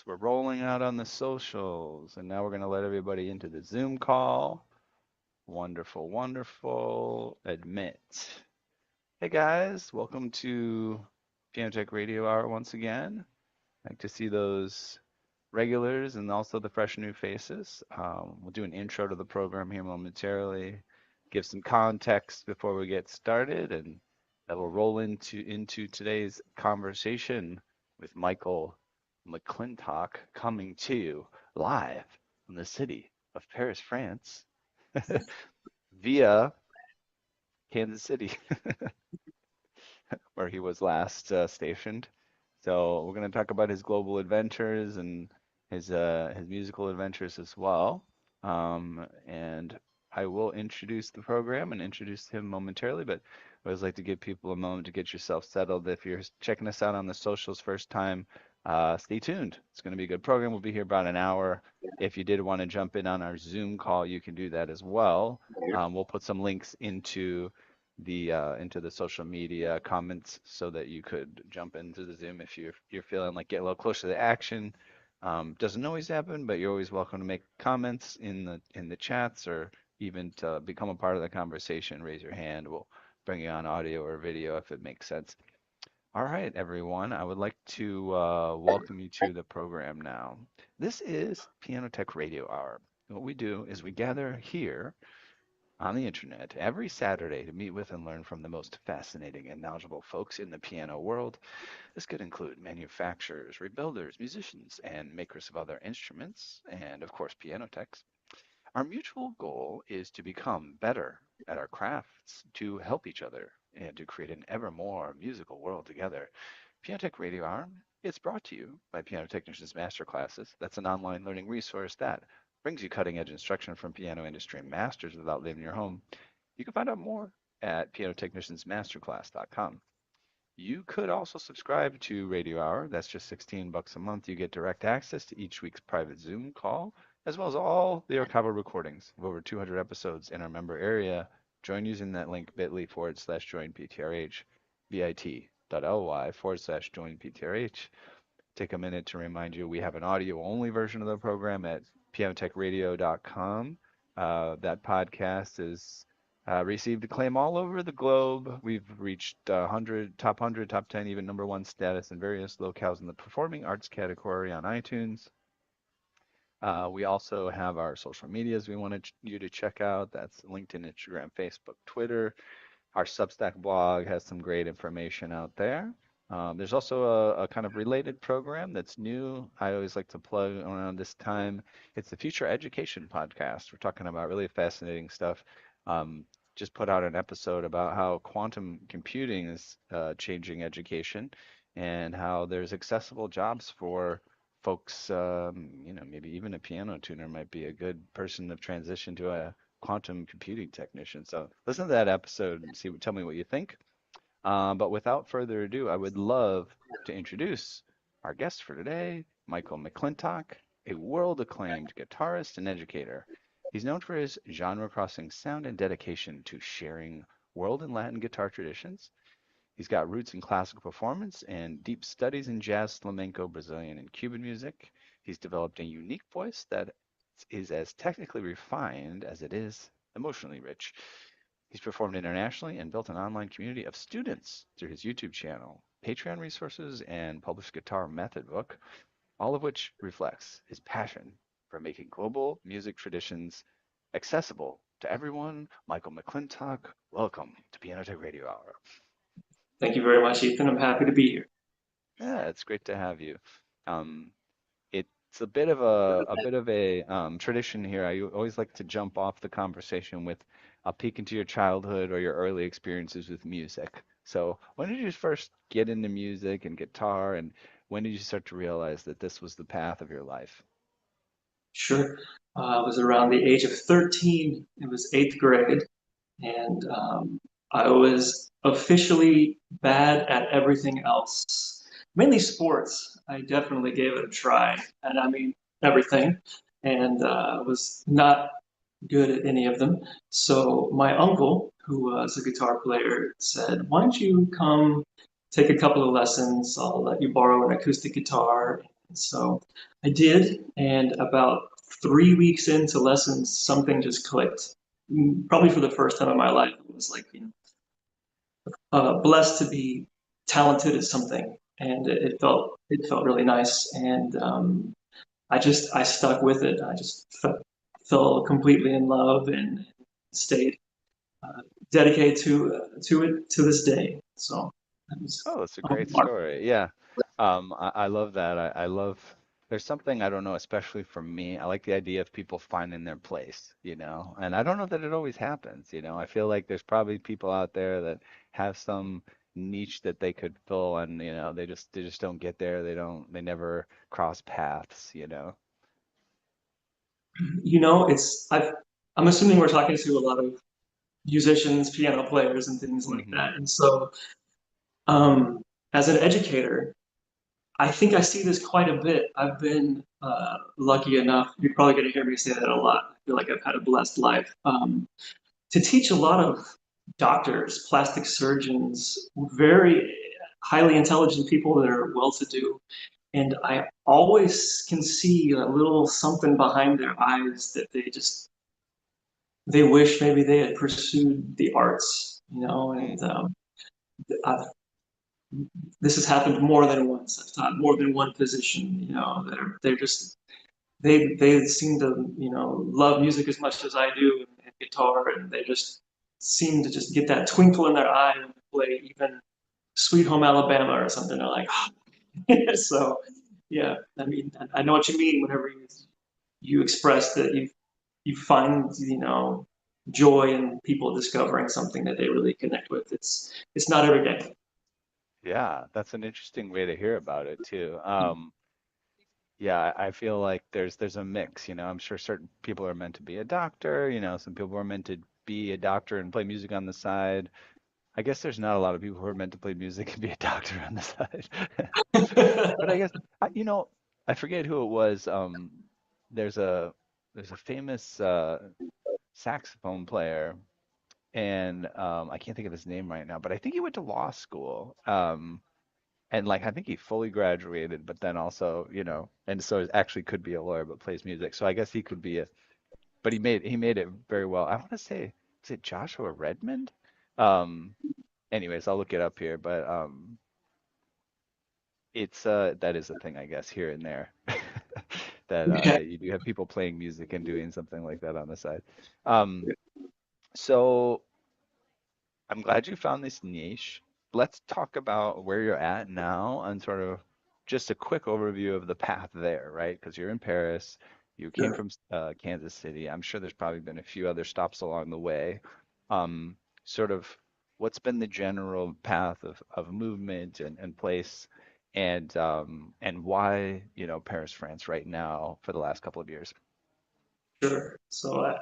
We're rolling out on the socials, and now we're going to let everybody into the Zoom call. Wonderful, wonderful. Admit. Hey guys, welcome to Piano Tech Radio Hour once again. Like to see those regulars and also the fresh new faces. We'll do an intro to the program here momentarily, give some context before we get started, and that will roll into today's conversation with Michael McClintock coming to you live from the city of Paris, France, via Kansas City, where he was last stationed. So we're going to talk about his global adventures and his musical adventures as well. And I will introduce the program and introduce him momentarily, but I always like to give people a moment to get yourself settled. If you're checking us out on the socials first time, stay tuned. It's going to be a good program. We'll be here about an hour. If you did want to jump in on our Zoom call, you can do that as well. We'll put some links into the social media comments so that you could jump into the Zoom if you're feeling like get a little closer to the action. Doesn't always happen, but you're always welcome to make comments in the chats or even to become a part of the conversation. Raise your hand. We'll bring you on audio or video if it makes sense. All right, everyone. I would like to welcome you to the program now. This is Piano Tech Radio Hour. What we do is we gather here on the internet every Saturday to meet with and learn from the most fascinating and knowledgeable folks in the piano world. This could include manufacturers, rebuilders, musicians, and makers of other instruments, and of course, piano techs. Our mutual goal is to become better at our crafts, to help each other, and to create an ever more musical world together. Piano Tech Radio Hour is brought to you by Piano Technicians Masterclasses. That's an online learning resource that brings you cutting edge instruction from piano industry masters without leaving your home. You can find out more at pianotechniciansmasterclass.com. You could also subscribe to Radio Hour. That's just $16 a month. You get direct access to each week's private Zoom call, as well as all the archival recordings of over 200 episodes in our member area. Join using that link bit.ly/join PTRH, bit.ly/join PTRH. Take a minute to remind you we have an audio only version of the program at pianotechradio.com. That podcast is received acclaim all over the globe. We've reached 100, top 10, even number one status in various locales in the performing arts category on iTunes. We also have our social medias we wanted you to check out. That's LinkedIn, Instagram, Facebook, Twitter. Our Substack blog has some great information out there. There's also a kind of related program that's new. I always like to plug around this time. It's the Future Education Podcast. We're talking about really fascinating stuff. Just put out an episode about how quantum computing is changing education and how there's accessible jobs for folks. Maybe even a piano tuner might be a good person to transition to a quantum computing technician. So listen to that episode and tell me what you think. But without further ado, I would love to introduce our guest for today, Michael McClintock, a world-acclaimed guitarist and educator. He's known for his genre-crossing sound and dedication to sharing world and Latin guitar traditions. He's got roots in classical performance and deep studies in jazz, flamenco, Brazilian, and Cuban music. He's developed a unique voice that is as technically refined as it is emotionally rich. He's performed internationally and built an online community of students through his YouTube channel, Patreon resources, and published guitar method book, all of which reflects his passion for making global music traditions accessible to everyone. Michael McClintock, welcome to Piano Tech Radio Hour. Thank you very much, Ethan. I'm happy to be here. Yeah, it's great to have you. It's a bit of a tradition here. I always like to jump off the conversation with a peek into your childhood or your early experiences with music. So when did you first get into music and guitar, and when did you start to realize that this was the path of your life? Sure. I was around the age of 13. It was eighth grade, and I was officially bad at everything else, mainly sports. I definitely gave it a try, and I mean everything, and was not good at any of them. So my uncle, who was a guitar player, said, "Why don't you come take a couple of lessons? I'll let you borrow an acoustic guitar. So I did, and about 3 weeks into lessons, something just clicked. Probably for the first time in my life, it was like, blessed to be talented at something, and it felt really nice. And I stuck with it. I just fell completely in love and stayed dedicated to it to this day. So that was Oh, it's a a great mark. story. Yeah. I love that. I love, there's something, I don't know, especially for me, I like the idea of people finding their place, and I don't know that it always happens. I feel like there's probably people out there that have some niche that they could fill and, they just don't get there. They never cross paths. I'm assuming we're talking to a lot of musicians, piano players, and things like Hmm. that. And so, um, as an educator, I think I see this quite a bit. I've been lucky enough. You're probably going to hear me say that a lot. I feel like I've had a blessed life to teach a lot of doctors, plastic surgeons, very highly intelligent people that are well-to-do. And I always can see a little something behind their eyes that they wish maybe they had pursued the arts. Mm. And I've, this has happened more than once. I've taught more than one position, they're just they seem to love music as much as I do, and guitar, and they just seem to just get that twinkle in their eye when they play even Sweet Home Alabama or something. They're like, so yeah. I mean, I know what you mean whenever you express that you find joy in people discovering something that they really connect with. It's not every day. Yeah, that's an interesting way to hear about it too. Yeah, I feel like there's a mix. I'm sure certain people are meant to be a doctor. Some people are meant to be a doctor and play music on the side. I guess there's not a lot of people who are meant to play music and be a doctor on the side. But I guess I forget who it was. There's a there's a famous saxophone player, and I can't think of his name right now, but I think he went to law school. And like I think he fully graduated, but then also, and so actually could be a lawyer, but plays music. So I guess he could be but he made it very well. I want to say, is it Joshua Redmond? Um, anyways, I'll look it up here, but it's that is a thing I guess here and there that Yeah, that you do have people playing music and doing something like that on the side. Um, so I'm glad you found this niche. Let's talk about where you're at now and sort of just a quick overview of the path there, right? Because you're in Paris, you came sure. from Kansas City. I'm sure there's probably been a few other stops along the way. Um, Sort of what's been the general path of movement and place and why, Paris, France right now for the last couple of years. Sure. So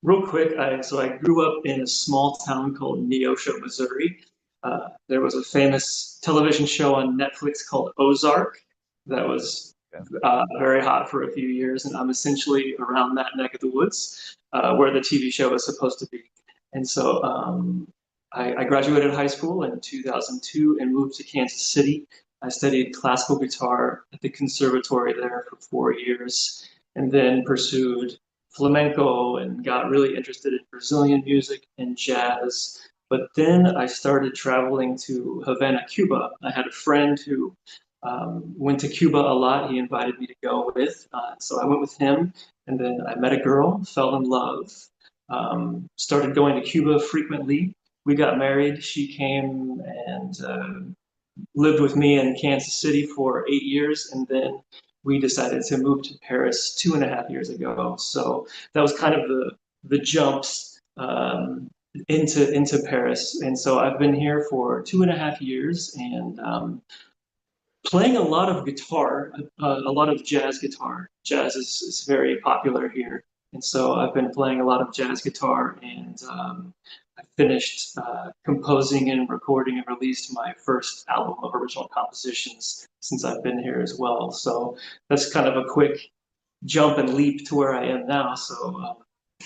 real quick, I grew up in a small town called Neosho, Missouri. There was a famous television show on Netflix called Ozark that was Yeah. very hot for a few years, and I'm essentially around that neck of the woods where the TV show was supposed to be. And so I graduated high school in 2002 and moved to Kansas City. I studied classical guitar at the conservatory there for 4 years, and then pursued flamenco and got really interested in Brazilian music and jazz. But then I started traveling to Havana, Cuba. I had a friend who went to Cuba a lot. He invited me to go with. So I went with him, and then I met a girl, fell in love, started going to Cuba frequently. We got married. She came and lived with me in Kansas City for 8 years, and then we decided to move to Paris 2.5 years ago. So that was kind of the jumps into Paris, and so I've been here for 2.5 years and playing a lot of guitar, a lot of jazz guitar. Jazz is very popular here, and so I've been playing a lot of jazz guitar, and I finished composing and recording and released my first album of original compositions since I've been here as well. So that's kind of a quick jump and leap to where I am now. So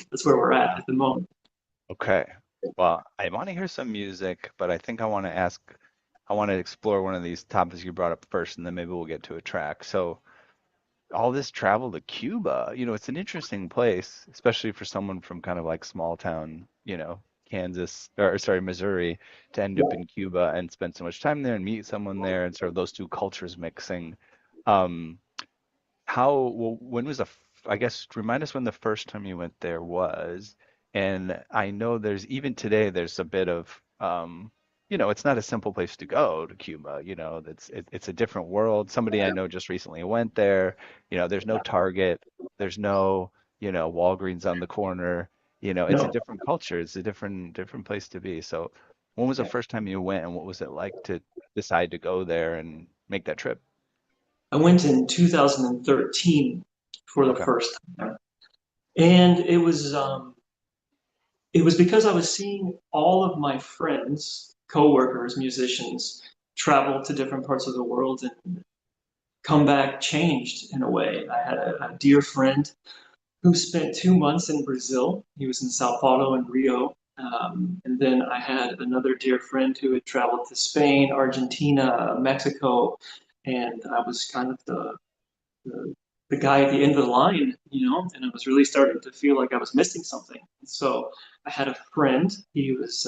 that's where we're Yeah. at the moment. Okay. Well, I want to hear some music, but I think I want to ask I want to explore one of these topics you brought up first, and then maybe we'll get to a track. So all this travel to Cuba, it's an interesting place, especially for someone from kind of like small town, Kansas, or sorry, Missouri, to end up in Cuba and spend so much time there and meet someone there and sort of those two cultures mixing. Um, when was I guess remind us when the first time you went there was. And I know even today there's a bit of, it's not a simple place to go to Cuba, it's a different world. Somebody I know just recently went there, there's no Target, there's no, Walgreens on the corner, it's a No, different culture. It's a different place to be. So when was the yeah. first time you went and what was it like to decide to go there and make that trip? I went in 2013 for the Okay. first time, and it was because I was seeing all of my friends, coworkers, musicians, travel to different parts of the world and come back changed in a way. I had a dear friend who spent 2 months in Brazil. He was in Sao Paulo and Rio. And then I had another dear friend who had traveled to Spain, Argentina, Mexico, and I was kind of the, the guy at the end of the line, and I was really starting to feel like I was missing something. So I had a friend. He was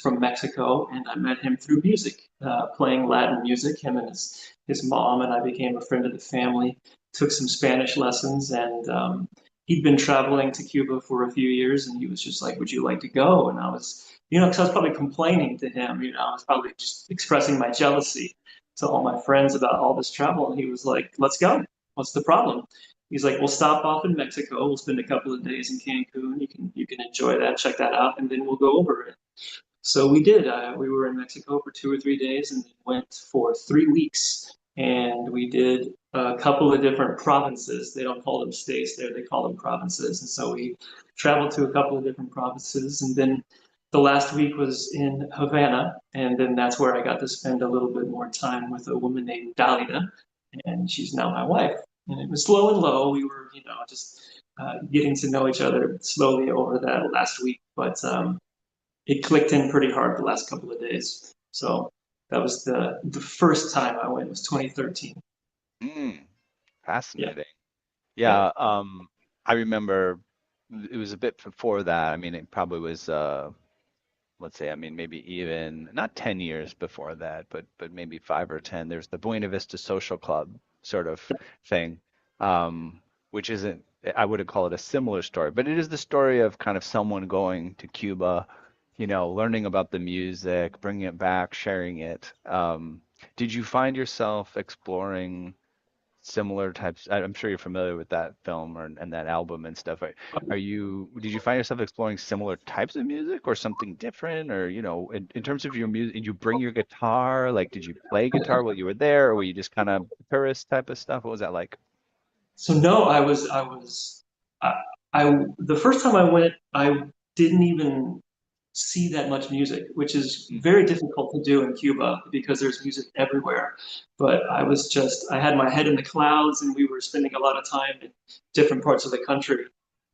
from Mexico, and I met him through music, playing Latin music. Him and his mom and I became a friend of the family. Took some Spanish lessons, and he'd been traveling to Cuba for a few years, and he was just like, "Would you like to go?" And I was, because I was probably complaining to him. I was probably just expressing my jealousy to all my friends about all this travel, and he was like, "Let's go. What's the problem?" He's like, "We'll stop off in Mexico. We'll spend a couple of days in Cancun. You can enjoy that, check that out, and then we'll go over it." So we did. We were in Mexico for 2 or 3 days, and went for 3 weeks. And we did a couple of different provinces. They don't call them states there; they call them provinces. And so we traveled to a couple of different provinces, and then the last week was in Havana, and then that's where I got to spend a little bit more time with a woman named Dalida, and she's now my wife. And it was slow and low. We were, just getting to know each other slowly over that last week, but it clicked in pretty hard the last couple of days. So that was the first time I went. It was 2013. Mm, Yeah, fascinating. yeah. Yeah, I remember it was a bit before that. I mean, it probably was let's say, I mean, maybe even not 10 years before that, but maybe 5 or 10. There's the Buena Vista Social Club sort of thing, which isn't, I wouldn't call it a similar story, but it is the story of kind of someone going to Cuba, learning about the music, bringing it back, sharing it. Did you find yourself exploring similar types? I'm sure you're familiar with that film and that album and stuff. Did you find yourself exploring similar types of music or something different? Or, in terms of your music, did you bring your guitar? Like, did you play guitar while you were there, or were you just kind of tourist type of stuff? What was that like? So no, I, the first time I went, I didn't even see that much music, which is Mm, very difficult to do in Cuba because there's music everywhere. But I had my head in the clouds, and we were spending a lot of time in different parts of the country.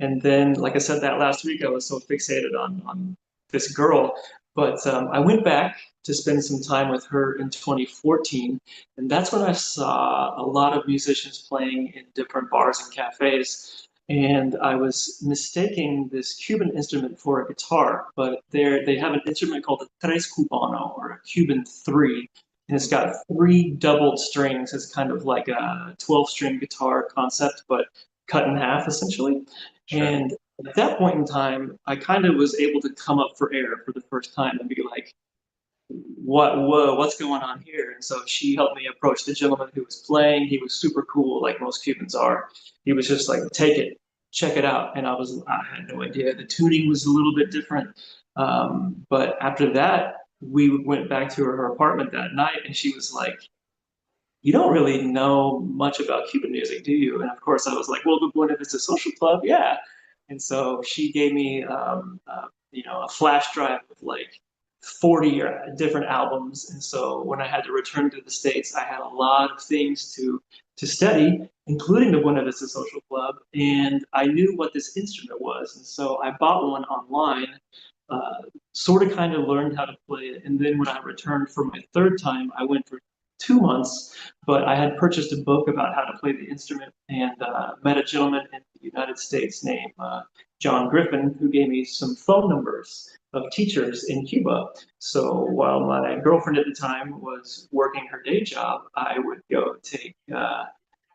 And then, like I said, that last week I was so fixated on this girl. But I went back to spend some time with her in 2014, and that's when I saw a lot of musicians playing in different bars and cafes. And I was mistaking this Cuban instrument for a guitar, but they have an instrument called a tres cubano, or a Cuban three, and it's okay, got three doubled strings. It's kind of like a 12-string guitar concept, but cut in half essentially. sure. And at that point in time, I kind of was able to come up for air for the first time and be like, what's going on here? And so she helped me approach the gentleman who was playing. He was super cool, like most Cubans are. He was just like, take it, check it out. And I had no idea. The tuning was a little bit different. But after that, we went back to her apartment that night, and she was like, "You don't really know much about Cuban music, do you?" And of course, I was like, "Well, the Buena Vista Social Club, yeah." And so she gave me, a flash drive with like 40 different albums. And so when I had to return to the States, I had a lot of things to study, including the Buena Vista Social Club. And I knew what this instrument was. And so I bought one online, sort of kind of learned how to play it. And then when I returned for my third time, I went for 2 months, but I had purchased a book about how to play the instrument and met a gentleman in the United States named John Griffin, who gave me some phone numbers of teachers in Cuba. So while my girlfriend at the time was working her day job, I would go take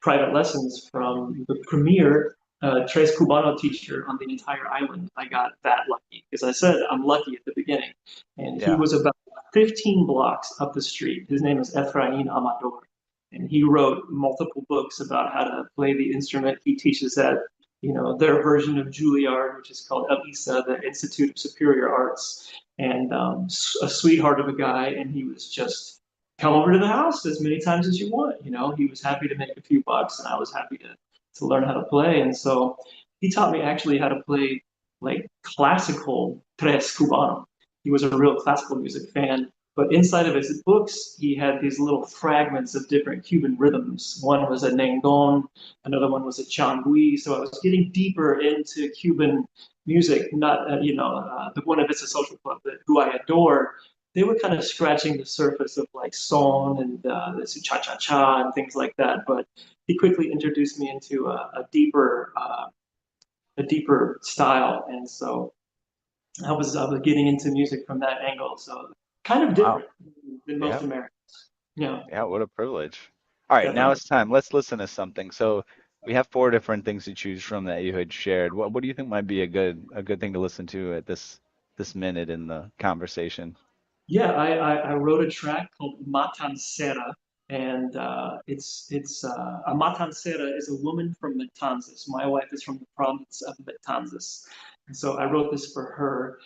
private lessons from the premier Tres Cubano teacher on the entire island. I got that lucky because I said I'm lucky at the beginning. And he Yeah. was about 15 blocks up the street. His name is Efrain Amador. And he wrote multiple books about how to play the instrument. He teaches at, their version of Juilliard, which is called ABISA, the Institute of Superior Arts. And a sweetheart of a guy. And he was just come over to the house as many times as you want. He was happy to make a few bucks, and I was happy to learn how to play. And so he taught me actually how to play like classical tres cubano. He was a real classical music fan. But inside of his books, he had these little fragments of different Cuban rhythms. One was a nengon, another one was a changui. So I was getting deeper into Cuban music, not, the one of It's a Social Club, who I adore. They were kind of scratching the surface of like son and this cha cha cha and things like that. But he quickly introduced me into a deeper style, and so I was getting into music from that angle. So kind of Wow. different than most Yeah. Americans. Yeah, Yeah. What a privilege. All right. Now definitely. it's time. Let's listen to something. So we have four different things to choose from that you had shared. What do you think might be a good thing to listen to at this minute in the conversation? Yeah, I wrote a track called Matancera, and a Matancera is a woman from Matanzas. My wife is from the province of Matanzas, and so I wrote this for her.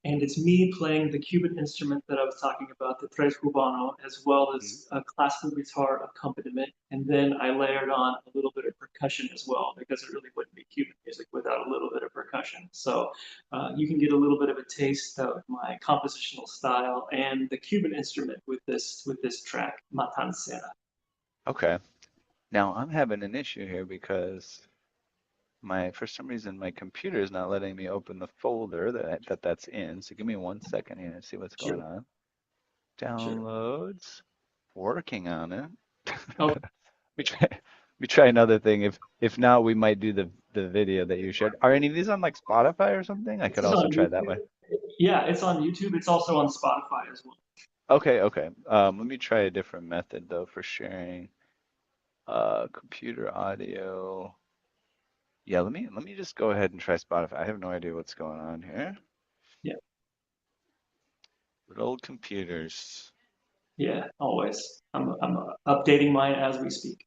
And it's me playing the Cuban instrument that I was talking about, the tres cubano, as well Mhm. as a classical guitar accompaniment. And then I layered on a little bit of percussion as well, because it really wouldn't be Cuban music without a little bit of percussion. So you can get a little bit of a taste of my compositional style and the Cuban instrument with this track, Matancera. Okay. Now I'm having an issue here because for some reason my computer is not letting me open the folder that's in. So give me 1 second here and see what's going Sure, on. sure. Downloads. Working on it. Oh, We try we try another thing. If not, we might do the video that you shared. Are any of these on like Spotify or something? I this could is also on try that YouTube. way. Yeah, it's on YouTube. It's also on Spotify as well. Okay, okay. Let me try a different method though for sharing computer audio. Yeah, let me just go ahead and try Spotify. I have no idea what's going on here. Yeah, Good old computers. yeah, always. I'm updating mine as we speak.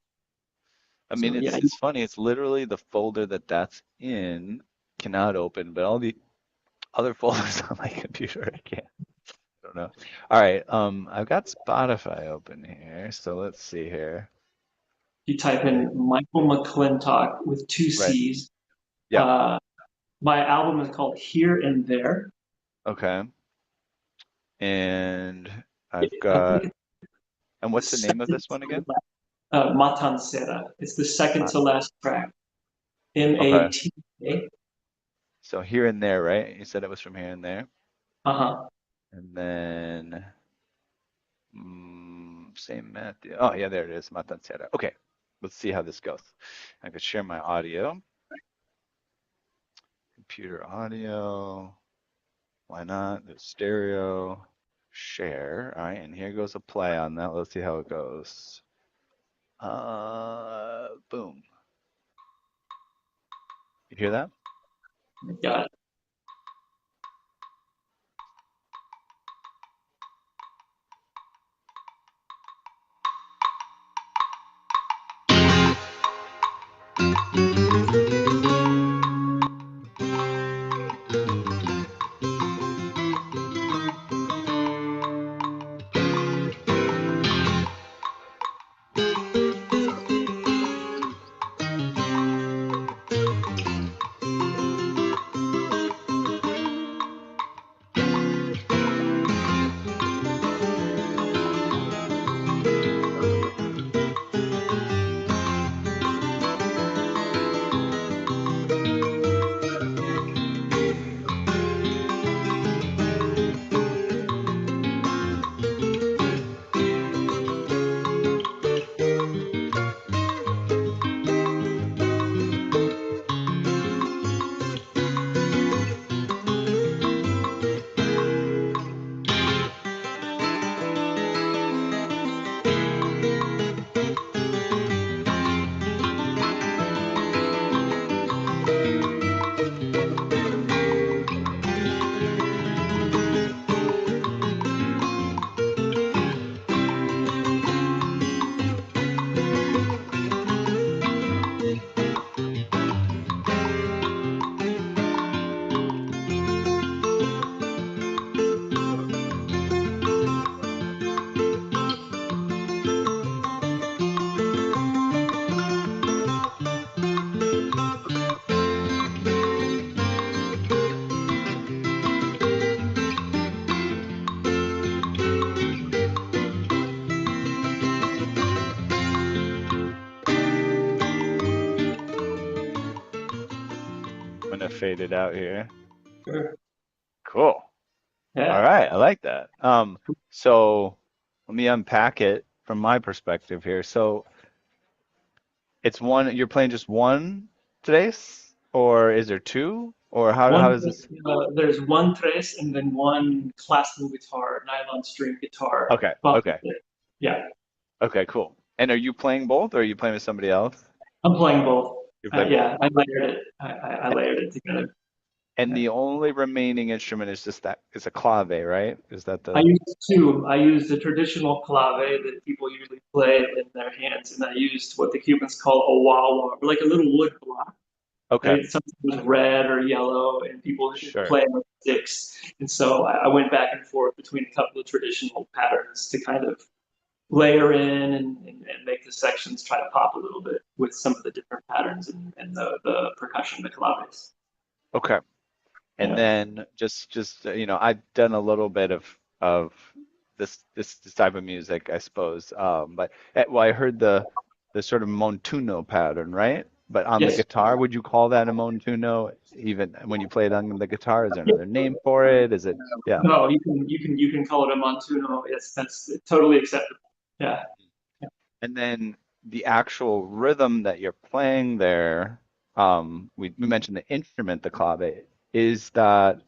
I mean, So it's yeah, it's funny. It's literally the folder that's in cannot open, but all the other folders on my computer I can't. I don't know. All right. I've got Spotify open here, so let's see here. you type I, in Michael McClintock with two right. C's. Yep. Uh, my album is called Here and There. Okay. And I've I think got. it's And the what's the name of second this one to again? last, Matancera. It's the second Uh, to last track. okay. Mata. So here and there, right? You said it was from here and there, Uh-huh. and then same Matthew. Oh yeah, there it is. Matancera. Okay. Let's see how this goes. I could share my audio. Computer audio. Why not? There's stereo. Share. All right, and here goes a play on that. Let's see how it goes. Boom. You hear that? Got it. gonna fade it out here. Sure. Cool. All Yeah. right, I like that. So let me unpack it from my perspective here. So it's one, you're playing just one tres, or is there two? Or how One, does this? there's one tres and then one classical guitar, nylon string guitar. Okay, But okay, yeah, okay, cool. And are you playing both, or are you playing with somebody else? I'm playing both. You're playing both. Yeah, I layered it. I layered it together. And Yeah. the only remaining instrument is just that, is a clave, right? Is that I the? used two. I used the traditional clave that people usually play in their hands, and I used what the Cubans call a wah-wah, like a little wood block. Okay, It's sometimes red or yellow, and people sure. play with sticks. And so I went back and forth between a couple of traditional patterns to kind of layer in and make the sections try to pop a little bit with some of the different patterns and the percussion, the claves. Okay. And Yeah. then I've done a little bit of this type of music, I suppose. But well, I heard the sort of montuno pattern, right? But on the Yes. guitar, would you call that a montuno? Even when you play it on the guitar, is there another name for it? Is it? Yeah. No, you can call it a montuno. Yes, that's totally acceptable. Yeah. And then the actual rhythm that you're playing there, we mentioned the instrument, the clave. Is that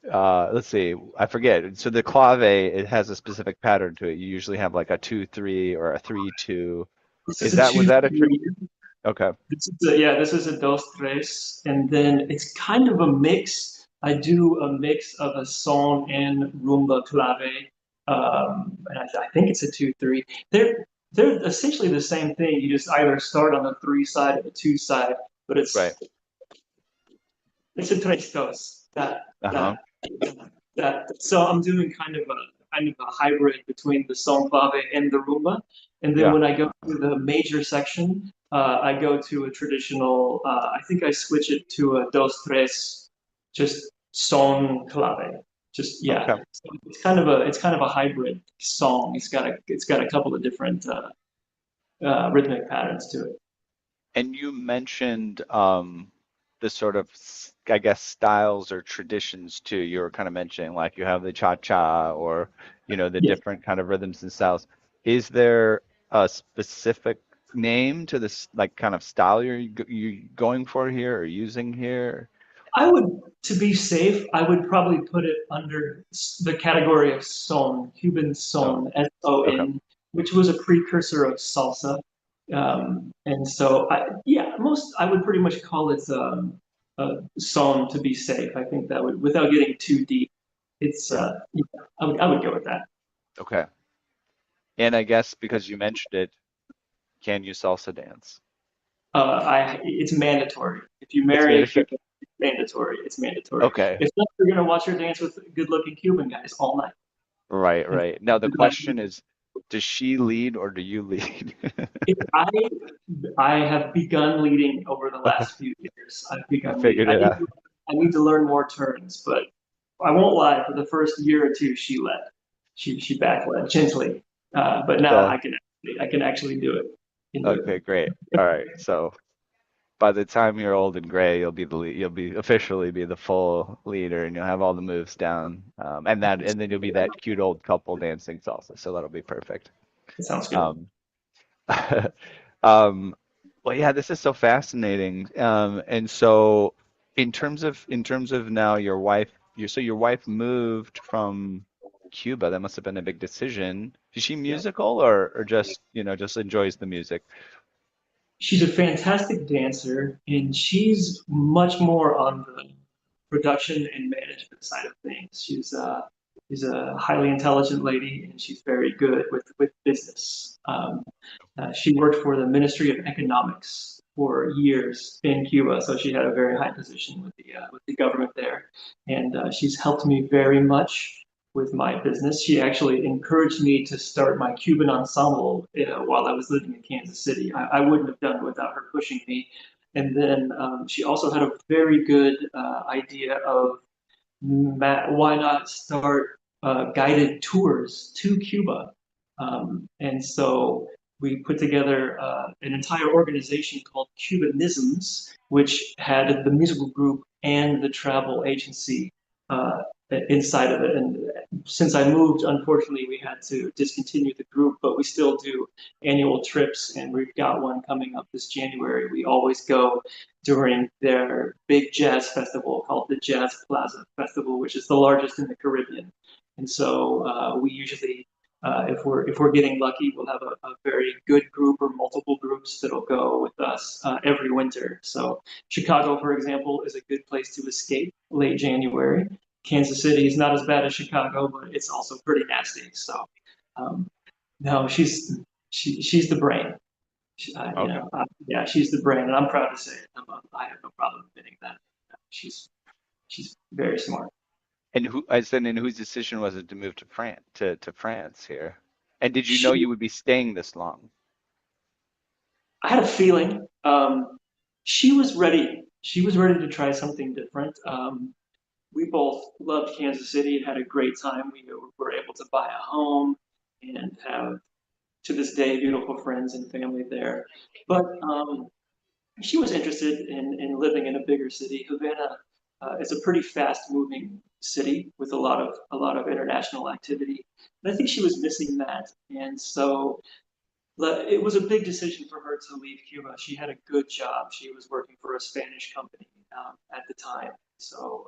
let's see, I forget. So the clave, it has a specific pattern to it. You usually have like a 2-3 or a 3-2. This is Is a that was two that a trick? three. Okay. This is a dos tres, and then it's kind of a mix. I do a mix of a son and rumba clave, and I think it's a 2-3. They're essentially the same thing. You just either start on the three side or the two side, but Right. it's a tres dos. Uh-huh. That So I'm doing kind of a hybrid between the son clave and the rumba, and then Yeah. when I go to the major section, I go to a traditional. I think I switch it to a dos tres, just son clave. Just yeah, Okay. so it's kind of a hybrid song. It's got a couple of different rhythmic patterns to it. And you mentioned the sort of, I guess, styles or traditions too. You were kind of mentioning like you have the cha-cha or, the Yes, different kind of rhythms and styles. Is there a specific name to this like kind of style you going for here or using here? I would, to be safe, I would probably put it under the category of son, Cuban So, son, okay. son, which was a precursor of salsa. And so, I would pretty much call it son to be safe. I think that would, without getting too deep, it's Right. I would go with that. Okay. And I guess because you mentioned it, can you salsa dance? It's mandatory. If you It's marry a mandatory. Cuban, it's mandatory. It's mandatory. Okay. If not, you're gonna watch her dance with good-looking Cuban guys all night. Right, And right. Now the question is, does she lead or do you lead? if I have begun leading over the Okay, last few years. I've I begun leading. figured it out. I need to learn more turns, but I won't lie. For the first year or two, she led. She backled gently, but now The I can actually do it. Can do okay, great. All right. So by the time you're old and gray, you'll be the lead, you'll be officially be the full leader, and you'll have all the moves down. And then you'll be that cute old couple dancing salsa. So that'll be perfect. it. Sounds good. Um, um, well, yeah, this is so fascinating. And so in terms of now your wife, your wife moved from Cuba. That must have been a big decision. Is she Yeah. musical or just, just enjoys the music? She's a fantastic dancer, and she's much more on the production and management side of things. She's a highly intelligent lady, and she's very good with business. She worked for the Ministry of Economics for years in Cuba, so she had a very high position with the government there, and she's helped me very much with my business. She actually encouraged me to start my Cuban ensemble while I was living in Kansas City. I wouldn't have done it without her pushing me. And then she also had a very good idea of why not start guided tours to Cuba. And so we put together an entire organization called Cubanisms, which had the musical group and the travel agency uh, inside of it. And since I moved, unfortunately, we had to discontinue the group, but we still do annual trips, and we've got one coming up this January. We always go during their big jazz festival called the Jazz Plaza Festival, which is the largest in the Caribbean. And so we usually if we're getting lucky, we'll have a very good group or multiple groups that'll go with us every winter. So Chicago, for example, is a good place to escape late January. Kansas City is not as bad as Chicago, but it's also pretty nasty. So um, no, she's the brain. Okay. Yeah, she's the brain, and I'm proud to say it. I have no problem admitting that. She's she's very smart. And who I said, and whose decision was it to move to France here? And did you know She you would be staying this long? I had a feeling she was ready. She was ready to try something different. We both loved Kansas City and had a great time. We were able to buy a home and have, to this day, beautiful friends and family there. But she was interested in living in a bigger city. Havana is a pretty fast-moving city with a lot of international activity. And I think she was missing that. And so it was a big decision for her to leave Cuba. She had a good job. She was working for a Spanish company at the time. So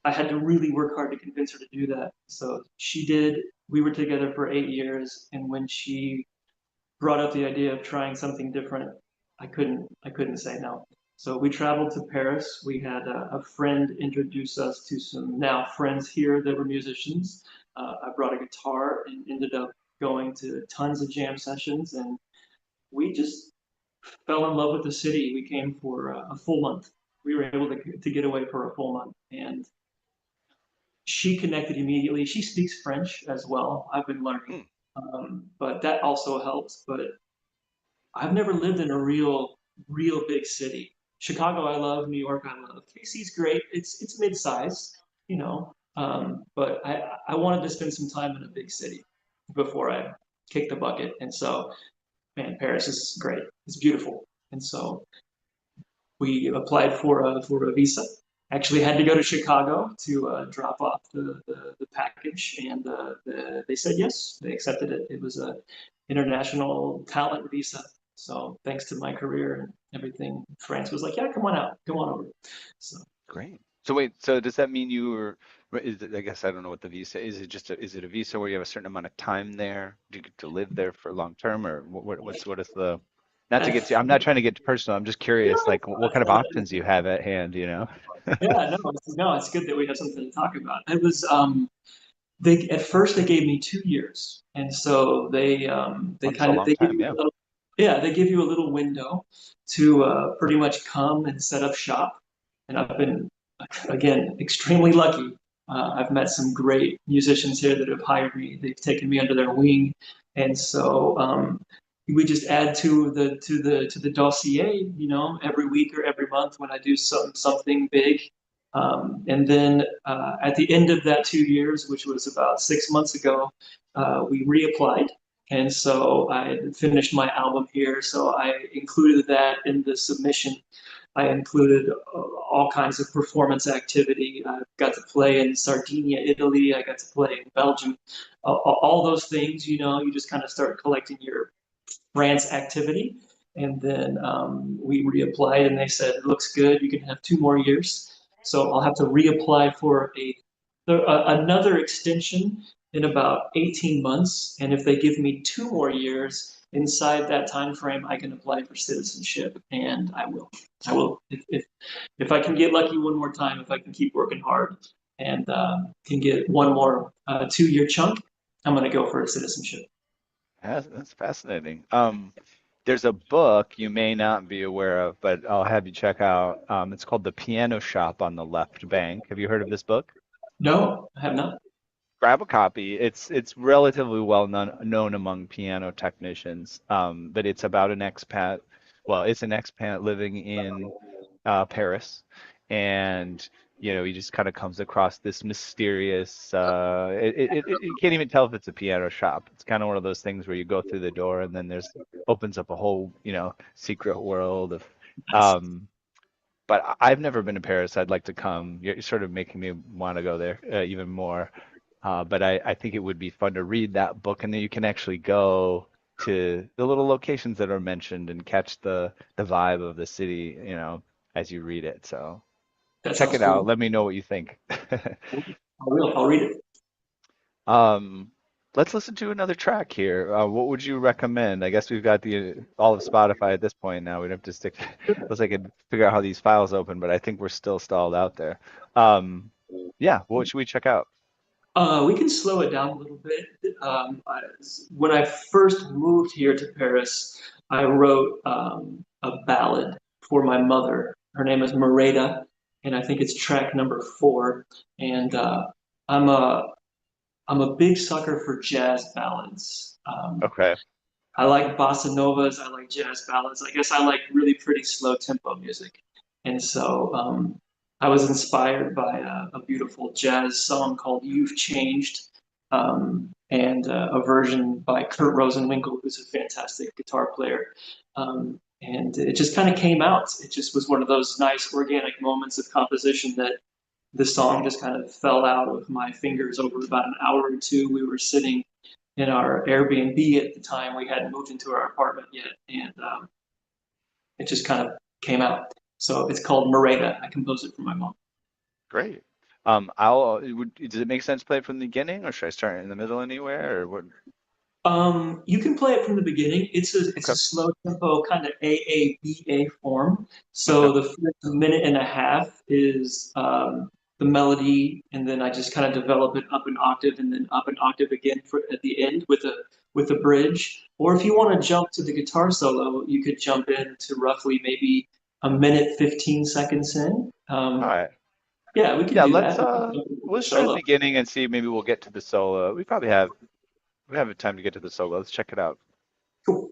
I had to really work hard to convince her to do that. So she did. We were together for 8 years, and when she brought up the idea of trying something different, I couldn't say no. So we traveled to Paris. We had a friend introduce us to some now friends here that were musicians. I brought a guitar and ended up going to tons of jam sessions, and we just fell in love with the city. We came for a full month. We were able to get away for a full month, and she connected immediately. She speaks French as well. I've been learning, Hmm. but that also helps. But I've never lived in a real big city. Chicago, I love. New York, I love. KC's great. It's mid-size, but I wanted to spend some time in a big city before I kick the bucket. And so, man, Paris is great. It's beautiful. And so we applied for a visa. Actually, had to go to Chicago to drop off the package, and they said yes. They accepted it. It was a international talent visa. So thanks to my career and everything, France was like, yeah, come on out, come on over. So Great. So wait, so does that mean you were, I guess I don't know what the visa is. Is it a visa where you have a certain amount of time there? Do you get to live there for long term, or what is the, not to at, get to, I'm not trying to get personal. I'm just curious, like what kind of options you have at hand, you know? yeah, no, it's good that we have something to talk about. It was they at first they gave me 2 years, and so they Oh, that's a kind of long they give time, you yeah. a little, yeah, they give you a little window to pretty much come and set up shop. And I've been again extremely lucky. I've met some great musicians here that have hired me. They've taken me under their wing, and so we just add to the dossier, every week or every month when I do something big. And then at the end of that 2 years, which was about 6 months ago, we reapplied. And so I finished my album here. So I included that in the submission. I included all kinds of performance activity. I got to play in Sardinia, Italy. I got to play in Belgium. All those things, you just kind of start collecting your France activity. And then we reapplied, and they said, it looks good. You can have 2 more years. So I'll have to reapply for another extension in about 18 months. And if they give me 2 more years inside that time frame, I can apply for citizenship, and I will. I will if I can get lucky one more time, if I can keep working hard, and can get one more 2 year chunk, I'm going to go for a citizenship. That's fascinating. There's a book you may not be aware of, but I'll have you check out. It's called The Piano Shop on the Left Bank. Have you heard of this book? No, I have not. Grab a copy. It's relatively known among piano technicians, but it's about an expat. Well, it's an expat living in Paris, and he just kind of comes across this mysterious. You can't even tell if it's a piano shop. It's kind of one of those things where you go through the door and then there's opens up a whole, secret world of. Nice. Um, but I've never been to Paris. I'd like to come. You're sort of making me want to go there even more. But I think it would be fun to read that book, and then you can actually go to the little locations that are mentioned and catch the vibe of the city, as you read it. So That check sounds it out. cool. Let me know what you think. I'll read it. Um, let's listen to another track here. What would you recommend? I guess we've got the all of Spotify at this point now. We'd have to stick. Unless I could figure out how these files open, but I think we're still stalled out there. Um, yeah, what should we check out? We can slow it down a little bit. When I first moved here to Paris, I wrote a ballad for my mother. Her name is Mereda, and I think it's track number 4. And I'm a I'm a big sucker for jazz ballads. Okay. I like bossa novas. I like jazz ballads. I guess I like really pretty slow tempo music. And so I was inspired by a beautiful jazz song called You've Changed, and a version by Kurt Rosenwinkel, who's a fantastic guitar player. And it just kind of came out. It just was one of those nice organic moments of composition that the song just kind of fell out of my fingers over about an hour or two. We were sitting in our Airbnb at the time. We hadn't moved into our apartment yet, and it just kind of came out. So it's called Mereda. I composed it for my mom. Great. Does it make sense to play it from the beginning, or should I start in the middle anywhere, or what? You can play it from the beginning. It's a Okay. slow tempo kind of AABA form. Okay. So the first minute and a half is the melody, and then I just kind of develop it up an octave, and then up an octave again for at the end with a bridge. Or if you want to jump to the guitar solo, you could jump in to roughly maybe a minute 15 seconds in. All right. Yeah, we could Yeah, do let's that. we'll start at the Solo. beginning and see maybe we'll get to the solo. We have time to get to the solo. Let's check it out. Cool.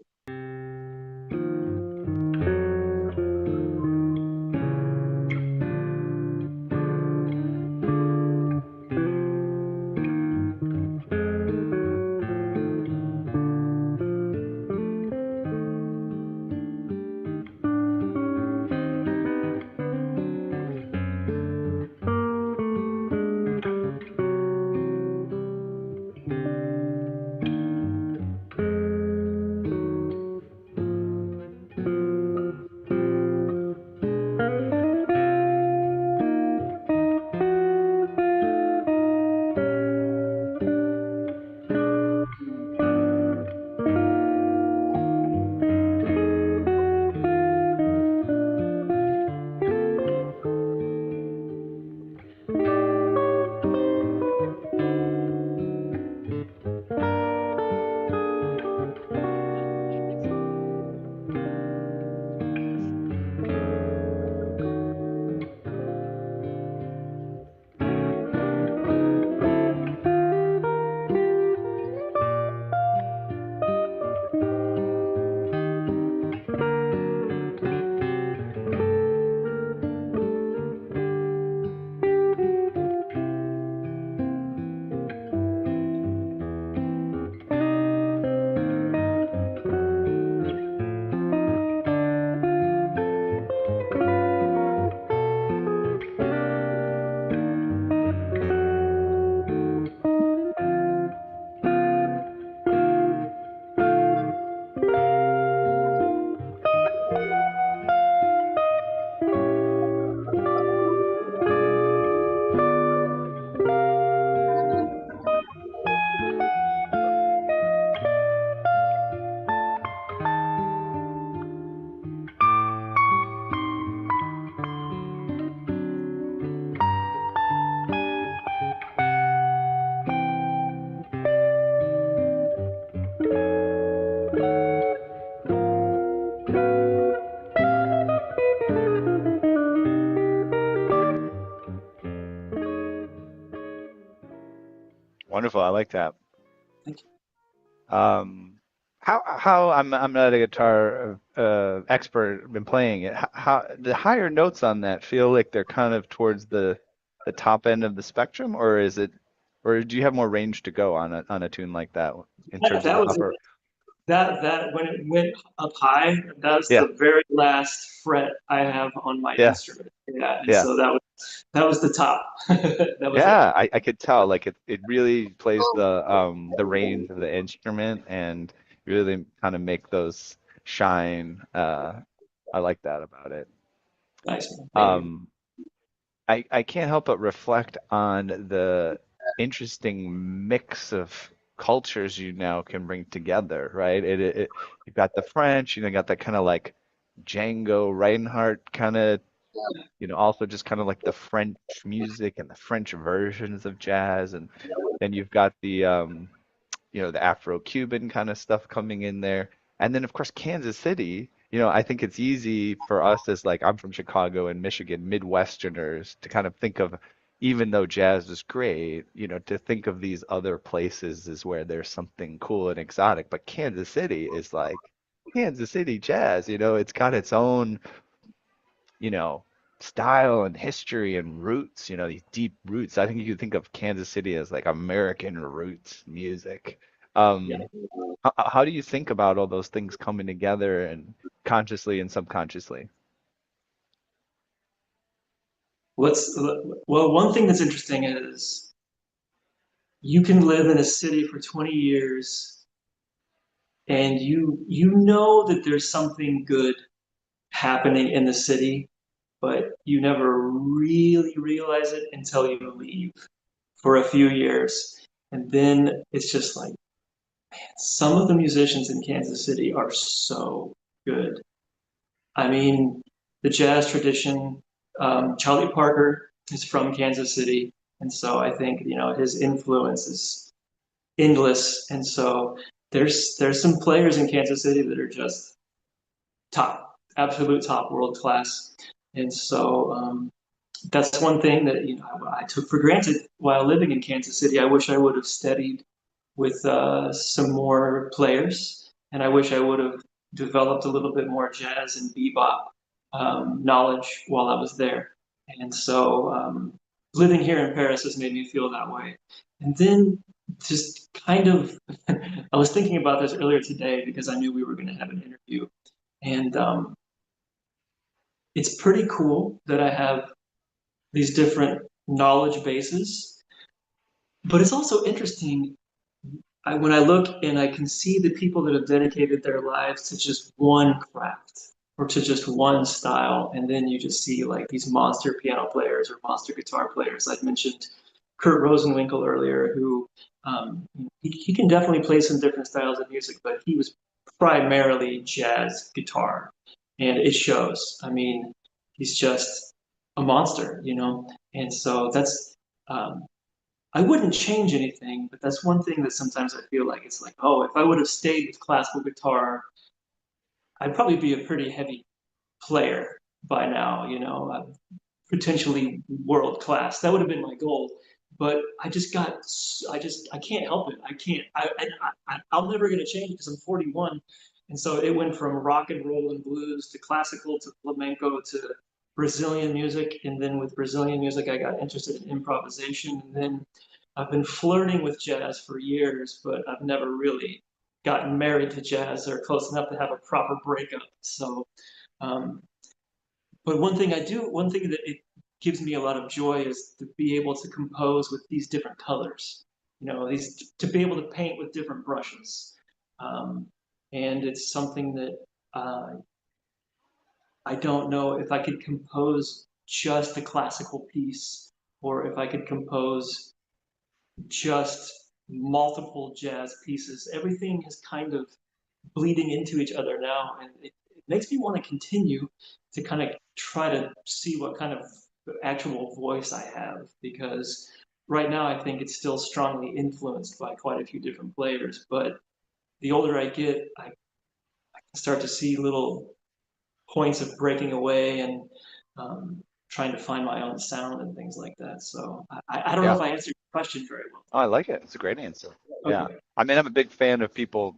Wonderful. I like that. Thank you. Um, how I'm not a guitar expert, been playing it. How the higher notes on that feel like they're kind of towards the the top end of the spectrum, or is it, or do you have more range to go on a tune like that in That, terms of that the was upper? that when it went up high, that's Yeah, the very last fret I have on my yeah, instrument. Yeah, and yeah. so that was the top. That was it. Yeah, I could tell. Like it really plays the range of the instrument and really kind of make those shine. I like that about it. Nice man. Thank you. Um, I can't help but reflect on the interesting mix of cultures you now can bring together, right? You've got the French, got that kind of like Django Reinhardt kind of, also just kind of like the French music and the French versions of jazz, and then you've got the Afro-Cuban kind of stuff coming in there. And then of course Kansas City, I think it's easy for us as like I'm from Chicago and Michigan, Midwesterners to kind of think of even though jazz is great, to think of these other places as where there's something cool and exotic. But Kansas City is like Kansas City jazz, it's got its own you know, style and history and roots, these deep roots. I think you could think of Kansas City as like American roots music. Yeah. Um, how do you think about all those things coming together and consciously and subconsciously? What's well, one thing that's interesting is you can live in a city for 20 years and you know that there's something good happening in the city, but you never really realize it until you leave for a few years. And then it's just like some of the musicians in Kansas City are so good. I mean, the jazz tradition, Charlie Parker is from Kansas City. And so I think, his influence is endless. And so there's some players in Kansas City that are just top, absolute top world class. And so that's one thing that I took for granted while living in Kansas City. I wish I would have studied with some more players, and I wish I would have developed a little bit more jazz and bebop knowledge while I was there. And so living here in Paris has made me feel that way. And then just kind of, I was thinking about this earlier today because I knew we were going to have an interview, and it's pretty cool that I have these different knowledge bases. But it's also interesting when I look and I can see the people that have dedicated their lives to just one craft or to just one style, and then you just see like these monster piano players or monster guitar players. I've mentioned Kurt Rosenwinkel earlier, who he can definitely play some different styles of music, but he was primarily jazz guitar, and it shows. I mean, he's just a monster. And so that's um, I wouldn't change anything, but that's one thing that sometimes I feel like it's like, oh, if I would have stayed with classical guitar, I'd probably be a pretty heavy player by now, potentially world class. That would have been my goal. But I can't help it. I can't, I'm never going to change because I'm 41. And so it went from rock and roll and blues to classical to flamenco to Brazilian music. And then with Brazilian music, I got interested in improvisation. And then I've been flirting with jazz for years, but I've never really gotten married to jazz or close enough to have a proper breakup. So, um, but one thing that it gives me a lot of joy is to be able to compose with these different colors. These to be able to paint with different brushes, um, and it's something that I don't know if I could compose just a classical piece or if I could compose just multiple jazz pieces. Everything is kind of bleeding into each other now, and it makes me want to continue to kind of try to see what kind of actual voice I have because right now I think it's still strongly influenced by quite a few different players. But the older I get, I start to see little points of breaking away and trying to find my own sound and things like that. So I don't know Yeah. if I answered your question very well. Oh, I like it. It's a great answer. Yeah. Okay. I mean, I'm a big fan of people,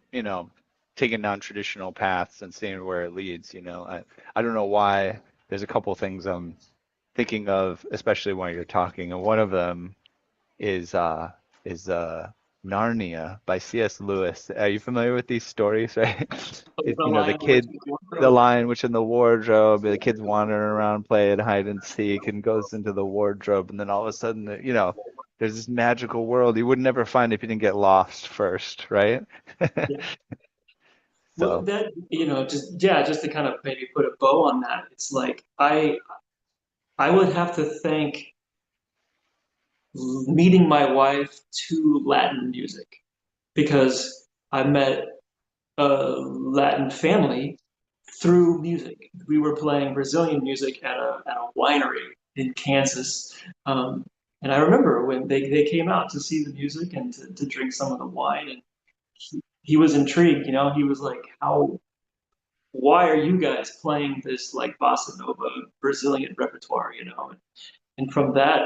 taking non-traditional paths and seeing where it leads, I don't know why. There's a couple things thinking of, especially when you're talking, and one of them is uh is Narnia by C.S. Lewis. Are you familiar with these stories, right? The The Lion, the Witch, kid, and the the Wardrobe. lion which in the wardrobe, the kid's wandering around playing hide and seek and goes into the wardrobe, and then all of a sudden, there's this magical world you would never find if you didn't get lost first, right? Yeah. Well, So that, just, yeah, just to kind of maybe put a bow on that, it's like I would have to thank meeting my wife to Latin music because I met a Latin family through music. We were playing Brazilian music at a winery in Kansas. Um, and I remember when they came out to see the music and to drink some of the wine, and he was intrigued. He was like, why are you guys playing this like bossa nova Brazilian repertoire? And from that,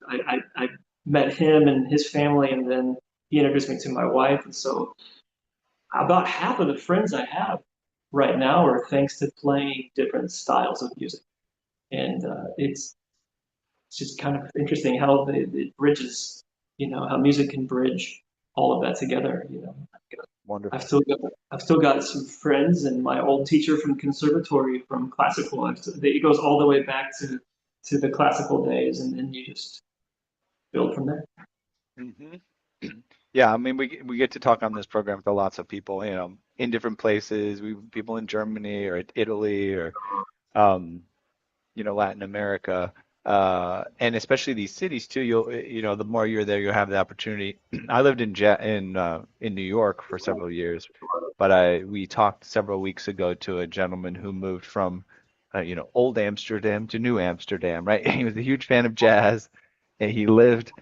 I met him and his family, and then he introduced me to my wife. And so about half of the friends I have right now are thanks to playing different styles of music. And it's just kind of interesting how it bridges, how music can bridge all of that together. I've wonderful. still got I've still got some friends and my old teacher from conservatory from classical. It goes all the way back to the classical days, and then you just build from there. hmm Yeah, I mean, we get to talk on this program to lots of people, in different places. We people in Germany or Italy or um, Latin America, and especially these cities too. The more you're there, you'll have the opportunity. I lived in New York for several years, but we talked several weeks ago to a gentleman who moved from, old Amsterdam to New Amsterdam, right? He was a huge fan of jazz, and he lived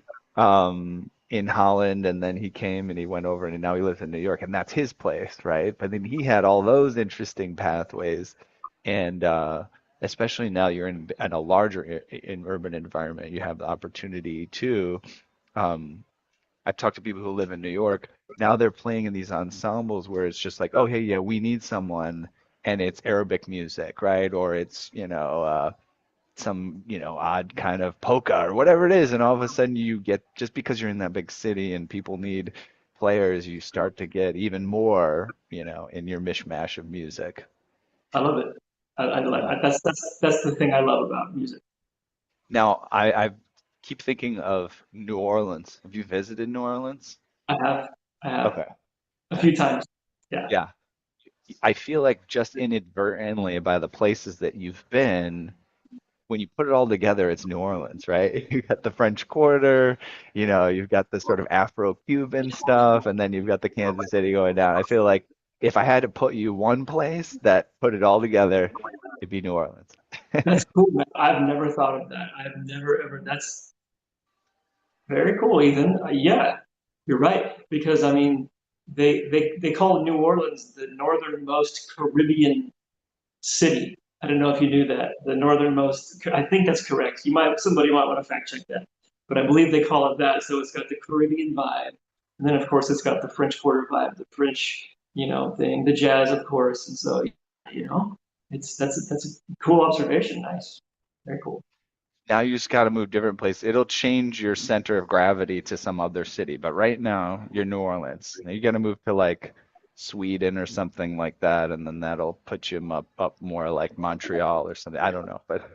in Holland, and then he came and he went over, and now he lives in New York, and that's his place, right? But then he had all those interesting pathways, and especially now you're in a larger in urban environment, you have the opportunity to. Um, I've talked to people who live in New York. Now they're playing in these ensembles where it's just like, oh, hey, yeah, we need someone, and it's Arabic music, right? Or it's, some, odd kind of polka or whatever it is, and all of a sudden you get, just because you're in that big city and people need players, you start to get even more, in your mishmash of music. I love it. I like Uh, that's the thing I love about music. Now, I keep thinking of New Orleans. Have you visited New Orleans? I have I have Okay. a few times. Yeah, Yeah. I feel like just inadvertently by the places that you've been, when you put it all together, it's New Orleans, right? You got the French Quarter, you've got the sort of Afro-Cuban stuff, and then you've got the Kansas City going down. I feel like if I had to put you one place that put it all together, it'd be New Orleans. that's cool, man. I've never thought of that. I've never ever. That's very cool, Ethan. Yeah, you're right. Because I mean, they call New Orleans the northernmost Caribbean city. I don't know if you knew that. The northernmost. I think that's correct. Somebody might want to fact check that, but I believe they call it that. So it's got the Caribbean vibe, and then of course it's got the French Quarter vibe, the French, thing, the jazz, of course, and so you know, that's a cool observation. Nice, very cool. Now you just got to move different places. It'll change your center of gravity to some other city. But right now, you're New Orleans. Now you got to move to like Sweden or something like that, and then that'll put you up more like Montreal or something. I don't know, but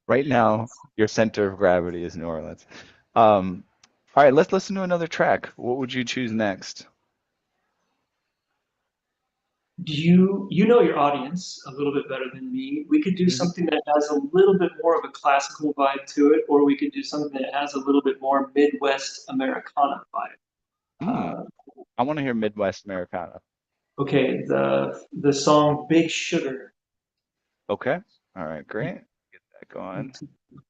right now, your center of gravity is New Orleans. Um, all right, let's listen to another track. What would you choose next? Do you know your audience a little bit better than me? We could do hmm something that has a little bit more of a classical vibe to it, or we could do something that has a little bit more Midwest Americana vibe. Hmm. Uh, I want to hear Midwest Americana. okay, the song "Big Sugar," Okay. All right, great. Get that going.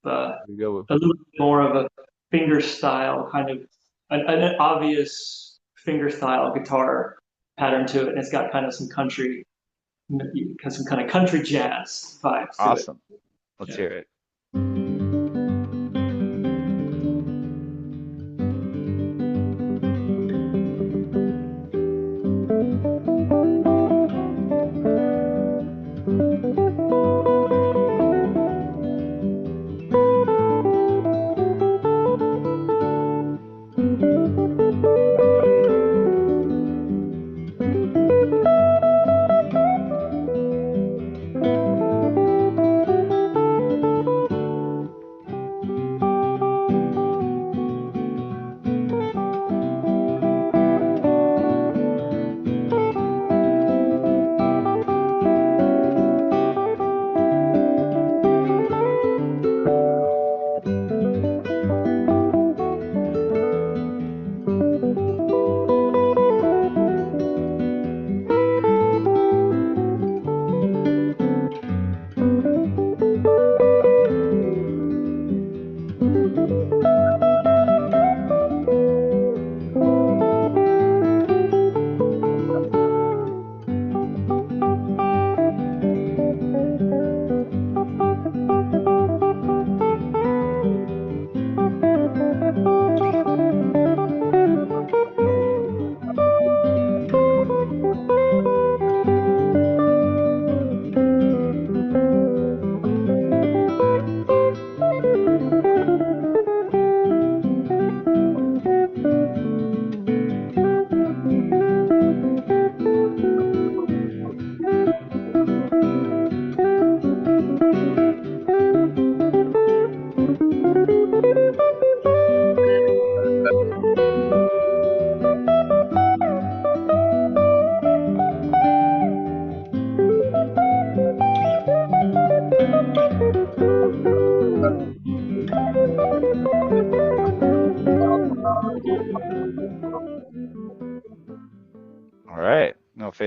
uh, Here we go. a little bit more of a finger style kind of an obvious finger style guitar pattern to it, and it's got kind of some country, some kind of country jazz vibes to it. Awesome. Let's Yeah. hear it.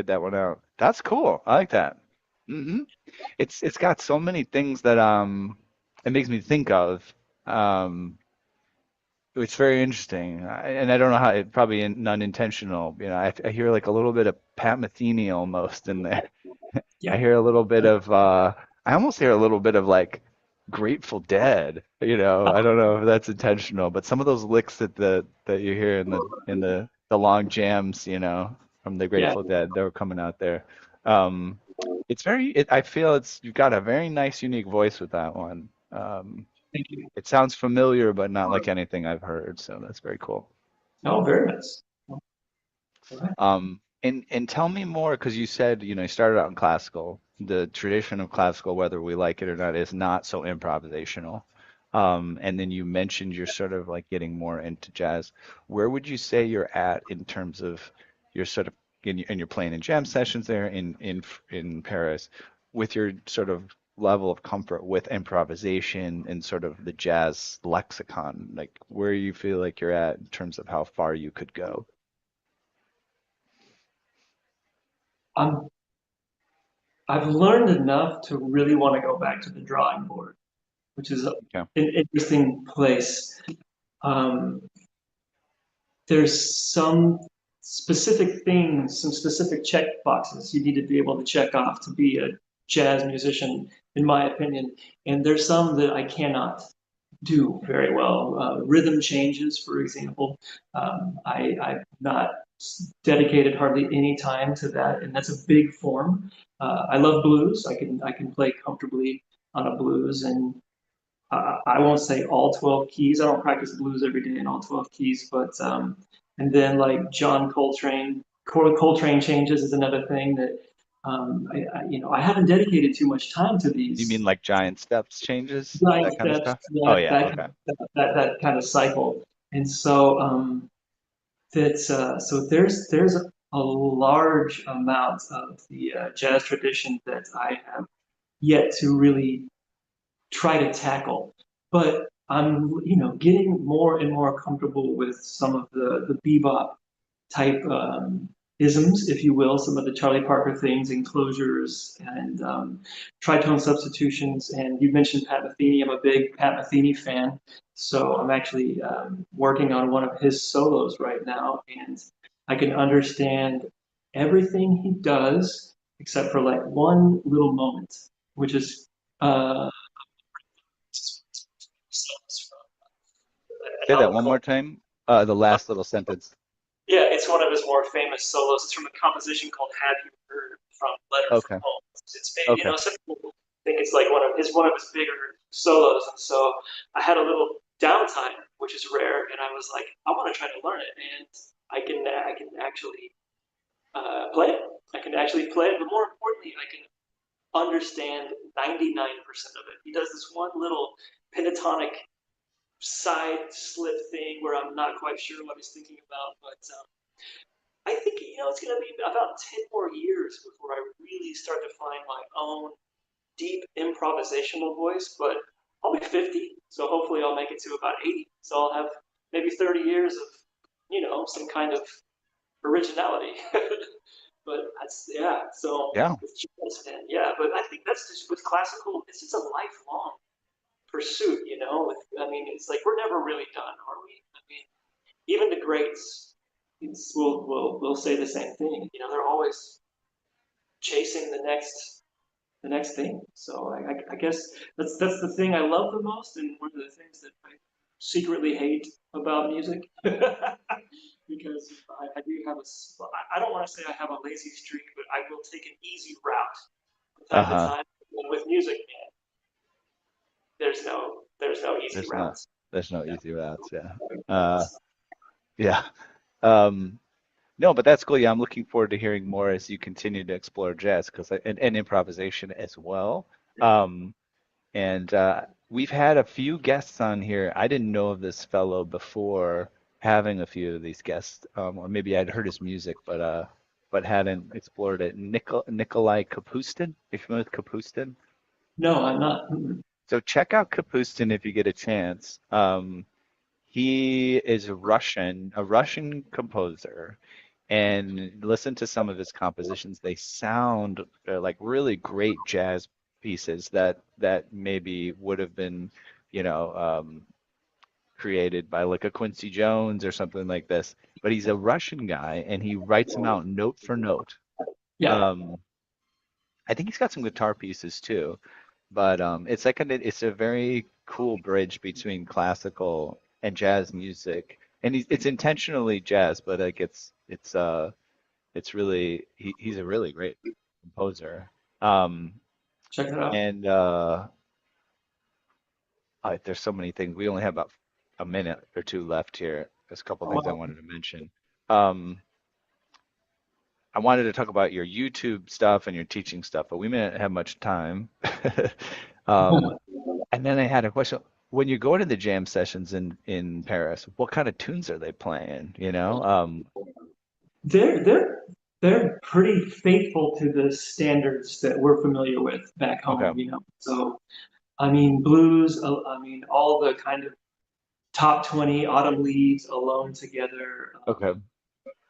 figured that one out. That's cool. I like that. Hmm. It's got so many things that it makes me think of. Um, it's very interesting, and I don't know how it probably unintentional. I hear like a little bit of Pat Metheny almost in there. I Yeah. hear a little bit of I almost hear a little bit of like Grateful Dead. I don't know if that's intentional, but some of those licks that you hear in the long jams, from the Yeah. Grateful Dead, they were coming out there. Um, I feel you've got a very nice, unique voice with that one. Thank you. It sounds familiar, but not like anything I've heard, so that's very cool. Oh, very nice. All right. And tell me more, because you said, you started out in classical. The tradition of classical, whether we like it or not, is not so improvisational. And then you mentioned you're sort of like getting more into jazz. Where would you say you're at in terms of your sort of, and you're playing in jam sessions there in Paris, with your sort of level of comfort with improvisation and sort of the jazz lexicon, like where you feel like you're at in terms of how far you could go? I'm, I've learned enough to really want to go back to the drawing board, which is Okay. an interesting place. Um, there's some specific things, some specific check boxes you need to be able to check off to be a jazz musician, in my opinion. And there's some that I cannot do very well. Rhythm changes, for example. I've not dedicated hardly any time to that, and that's a big form. I love blues. I can play comfortably on a blues, and I won't say all 12 keys. I don't practice blues every day in all 12 keys, but and then like John Coltrane, Coltrane changes is another thing that I haven't dedicated too much time to You mean these like giant steps changes, giant that kind of steps, stuff? Oh yeah, that okay. that kind of cycle. And so that's so there's a large amount of the jazz tradition that I have yet to really try to tackle. But I'm, getting more and more comfortable with some of the bebop type isms, if you will, some of the Charlie Parker things, enclosures, and tritone substitutions. And you mentioned Pat Metheny. I'm a big Pat Metheny fan. So I'm actually working on one of his solos right now, and I can understand everything he does except for like one little moment, which is uh, an Say that album one more called. time. The last little sentence. Yeah, it's one of his more famous solos. It's from a composition called "Have You Heard?" from Letter from Okay. Home. It's made, Okay. some people think it's like one of his bigger solos, and so I had a little downtime, which is rare, and I was like, I want to try to learn it, and I can actually play it. I can actually play it, but more importantly, I can understand 99% of it. He does this one little pentatonic side slip thing where I'm not quite sure what he's thinking about, but I think it's going to be about 10 more years before I really start to find my own deep improvisational voice. But I'll be 50, so hopefully I'll make it to about 80. So I'll have maybe 30 years of some kind of originality. But that's yeah. So Yeah. with jazz, man, yeah. But I think that's just with classical. It's just a lifelong pursuit. I mean, it's like we're never really done, are we? I mean, even the greats will say the same thing. They're always chasing the next thing. So I guess that's the thing I love the most, and one of the things that I secretly hate about music. Because I do have I don't want to say I have a lazy streak, but I will take an easy route from time to Uh-huh. time. And with music, man, there's no easy There's no routes. there's no Yeah. easy routes, yeah. Uh yeah. Um no, but that's cool. Yeah, I'm looking forward to hearing more as you continue to explore jazz and improvisation as well. Um And we've had a few guests on here. I didn't know of this fellow before having a few of these guests, or maybe I'd heard his music, but hadn't explored it. Nikolai Kapustin. Are you familiar with Kapustin? No, I'm not. So check out Kapustin if you get a chance. He is a Russian composer. and listen to some of his compositions. They sound like really great jazz pieces that maybe would have been, you know, created by like a Quincy Jones or something like this. But he's a Russian guy and he writes them out note for note. Yeah, Um, I think he's got some guitar pieces too, but it's like it's a very cool bridge between classical and jazz music, and it's intentionally jazz, but like it's really he's a really great composer. Um, check it out. and there's so many things. We only have about a minute or two left here. There's a couple Oh, things I wow. wanted to mention. Um, I wanted to talk about your YouTube stuff and your teaching stuff, but we may not have much time. Um, and then I had a question. When you go to the jam sessions in Paris, what kind of tunes are they playing? You know? They're they're they're pretty faithful to the standards that we're familiar with back Okay, home, you know. So I mean, blues. I mean, all the kind of top 20 autumn leaves, alone together. okay,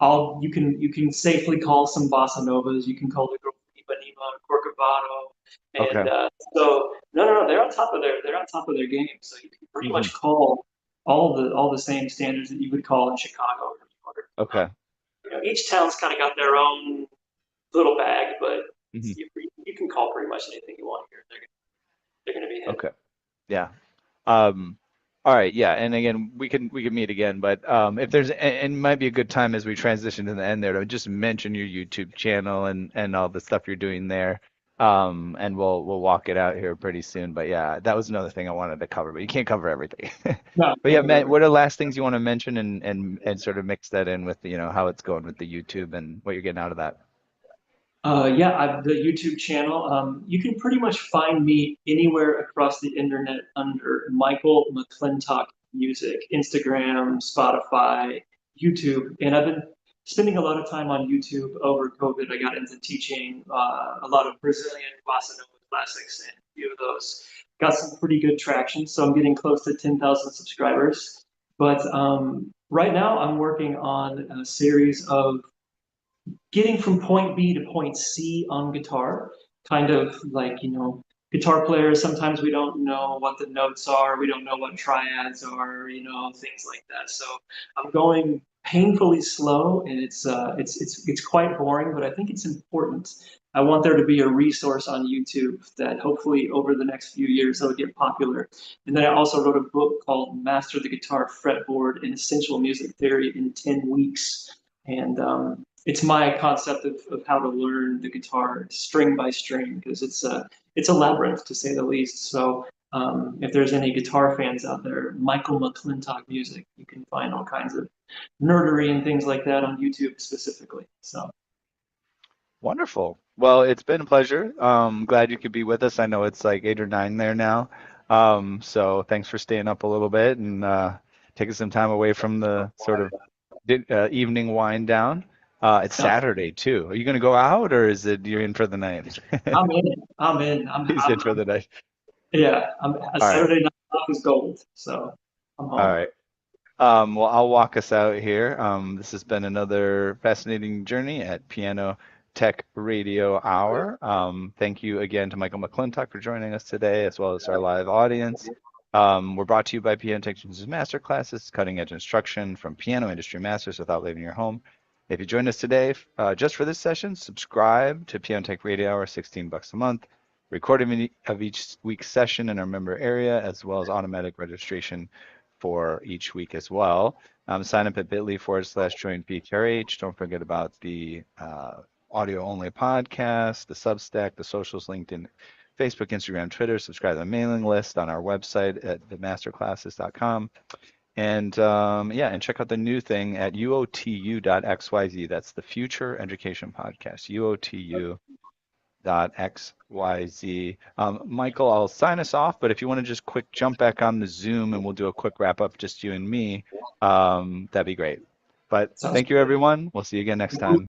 All you can safely call some bossa novas. You can call the girl Ipanema, Corcovado, okay. and so no, they're on top of their game. So you can pretty Hmm. much call all the same standards that you would call in Chicago or New York. Okay. You know, each town's kind of got their own little bag, but Hmm. you can call pretty much anything you want here. They're gonna be hit. Okay. Yeah. Um, all right, yeah, and again, we can meet again, but if there's and it might be a good time as we transition to the end there to just mention your YouTube channel and all the stuff you're doing there. And we'll walk it out here pretty soon. But yeah, that was another thing I wanted to cover, but you can't cover everything. No, But yeah, can't cover Matt, what everything. are the last things you want to mention and sort of mix that in with, how it's going with the YouTube and what you're getting out of that? Yeah, the YouTube channel. You can pretty much find me anywhere across the internet under Michael McClintock Music, Instagram, Spotify, YouTube, and I've been spending a lot of time on YouTube over COVID. I got into teaching a lot of Brazilian bossa nova classics, and a few of those got some pretty good traction. So I'm getting close to 10,000 subscribers. But right now, I'm working on a series of getting from point B to point C on guitar, kind of like, guitar players, sometimes we don't know what the notes are, we don't know what triads are, things like that. So I'm going painfully slow and it's quite boring, but I think it's important. I want there to be a resource on YouTube that hopefully over the next few years that'll get popular. And then I also wrote a book called Master the Guitar Fretboard and Essential Music Theory in 10 Weeks. And it's my concept of how to learn the guitar string by string because it's a labyrinth to say the least. So if there's any guitar fans out there, Michael McClintock Music, you can find all kinds of nerdery and things like that on YouTube specifically. So Wonderful. Well, it's been a pleasure. Glad you could be with us. I know it's like 8 or 9 there now. So thanks for staying up a little bit and taking some time away from the sort of evening wind down. It's yeah, Saturday too. Are you going to go out or is it you're in for the night? I'm in. I'm in. He's in for the night. Yeah. A All right. Saturday night off is gold. So I'm All home. right. Well, I'll walk us out here. This has been another fascinating journey at Piano Tech Radio Hour. Thank you again to Michael McClintock for joining us today, as well as our live audience. We're brought to you by Piano Technicians Masterclasses, cutting edge instruction from piano industry masters without leaving your home. If you joined us today just for this session, subscribe to Piano Tech Radio Hour, $16 a month. Recording of each week's session in our member area, as well as automatic registration for each week as well. Sign up at bit.ly/join PTRH. Don't forget about the audio only podcast, the Substack, the socials, LinkedIn, Facebook, Instagram, Twitter. Subscribe to the mailing list on our website at themasterclasses.com. And yeah, and check out the new thing at uotu.xyz. That's the Future Education Podcast, uotu.xyz. Michael, I'll sign us off, but if you want to just quick jump back on the Zoom and we'll do a quick wrap up, just you and me, that'd be great. But Sounds thank you, everyone. We'll see you again next time.